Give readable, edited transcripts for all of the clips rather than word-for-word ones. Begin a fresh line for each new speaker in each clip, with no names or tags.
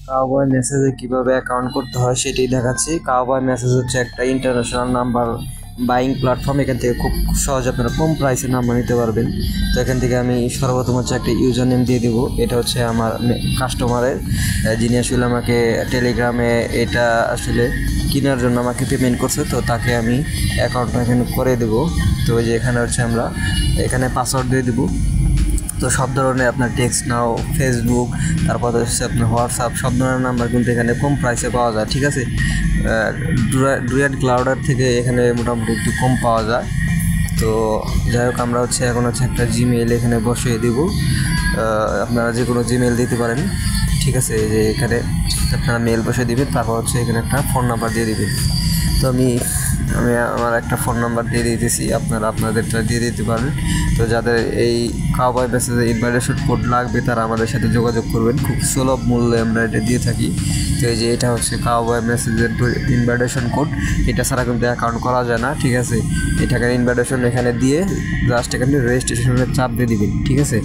Cowboy মেসেজে কিভাবে account করতে হয় সেটাই দেখাচ্ছি। কাউবয় মেসেজ হচ্ছে একটা ইন্টারন্যাশনাল নাম্বার বাইং প্ল্যাটফর্ম। এখান থেকে খুব সহজে আপনারা কম প্রাইসে নাম্বার নিতে পারবেন। তো এখান থেকে আমি সর্বপ্রথম হচ্ছে একটা ইউজার নেম দিয়ে দেবো। এটা হচ্ছে আমার কাস্টমারের, যিনি আসলে আমাকে টেলিগ্রামে এটা আসলে কেনার জন্য আমাকে পেমেন্ট করছে, তো তাকে আমি অ্যাকাউন্টটা এখানে করে দেবো। তো ওই যে এখানে হচ্ছে আমরা এখানে পাসওয়ার্ড দিয়ে দেবো। তো সব ধরনের আপনার টেক্সট নাও, ফেসবুক, তারপর হচ্ছে আপনার হোয়াটসঅ্যাপ, সব ধরনের নাম্বার কিন্তু এখানে কম প্রাইসে পাওয়া যায়, ঠিক আছে। ডুয়ার্ট ক্লাউডার থেকে এখানে মোটামুটি একটু কম পাওয়া যায়। তো যাই হোক, আমরা হচ্ছে এখন হচ্ছে একটা জিমেইল এখানে বসিয়ে দেব। আপনারা যে কোনো জিমেইল দিতে পারেন, ঠিক আছে। এই যে এখানে আপনারা মেল বসিয়ে দিবেন, তারপর হচ্ছে এখানে একটা ফোন নাম্বার দিয়ে দিবেন। তো আমি আমার একটা ফোন নাম্বার দিয়ে দিতেছি, আপনারা আপনাদেরটা দিয়ে দিতে পারেন। তো যাদের এই কাউবয় মেসেজে ইনভাইটেশন কোড লাগবে তারা আমাদের সাথে যোগাযোগ করবেন, খুব সুলভ মূল্যে আমরা এটা দিয়ে থাকি। তো এই যে এটা হচ্ছে কাউবয় মেসেজের ইনভাইটেশন কোড। এটা ছাড়া কিন্তু অ্যাকাউন্ট করা যায় না, ঠিক আছে। এটাকে ইনভাইটেশন এখানে দিয়ে জাস্ট এখানে রেজিস্ট্রেশনের চাপ দিয়ে দিবেন, ঠিক আছে।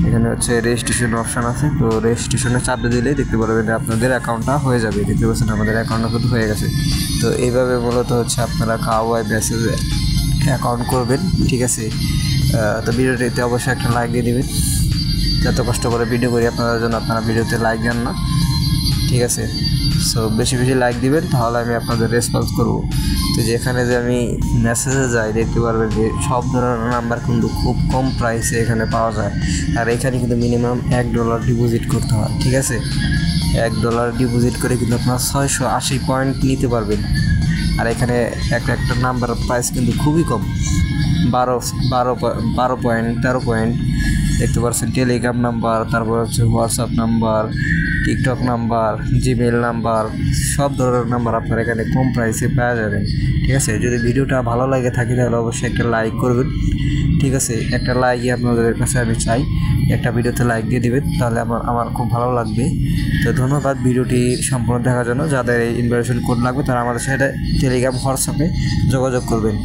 এখানে হচ্ছে রেজিস্ট্রেশন অপশান আছে, তো রেজিস্ট্রেশনে চাপ দিয়ে দিলেই দেখতে পারবেন যে আপনাদের অ্যাকাউন্টটা হয়ে যাবে। দেখতে পাচ্ছেন আমাদের অ্যাকাউন্টটা কিন্তু হয়ে গেছে। তো এইভাবে মূলত হচ্ছে আপনারা কাউবয় মেসেজে অ্যাকাউন্ট করবেন, ঠিক আছে। তো ভিডিওটিতে অবশ্যই একটা লাইক দিয়ে দেবেন। যত কষ্ট করে ভিডিও করি আপনাদের জন্য, আপনারা ভিডিওতে লাইক দেন না, ঠিক আছে। সো বেশি বেশি লাইক দিবেন, তাহলে আমি আপনাদের রেসপন্স করব। তো যেখানে যে আমি মেসেজে যাই দেখতে পারবেন যে সব ধরনের নাম্বার কিন্তু খুব কম প্রাইসে এখানে পাওয়া যায়। আর এখানে কিন্তু মিনিমাম $1 ডিপোজিট করতে হয়, ঠিক আছে। $1 ডিপোজিট করে কিন্তু আপনার 680 পয়েন্ট নিতে পারবেন। আর এখানে একটা একটা নাম্বার প্রাইস কিন্তু খুবই কম, 12 পয়েন্ট, 13 পয়েন্ট। দেখতে পাচ্ছেন টেলিগ্রাম নাম্বার, তারপর হচ্ছে WhatsApp number, TikTok number, Gmail number, সব ধরনের নাম্বার আপনার এখানে কম প্রাইসে পাওয়া যাবেন, ঠিক আছে। যদি ভিডিওটা ভালো লাগে থাকে তাহলে অবশ্যই একটা লাইক করবেন, ঠিক আছে। একটা লাইকই আপনাদের কাছে আমি চাই, একটা ভিডিওতে লাইক দিয়ে দিবেন, তাহলে আমার খুব ভালো লাগবে। তো ধন্যবাদ ভিডিওটি সম্পূর্ণ দেখার জন্য। যাদের এই ইনভাইটেশন কোড লাগবে তারা আমাদের সাথে টেলিগ্রাম, হোয়াটসঅ্যাপে যোগাযোগ করবেন।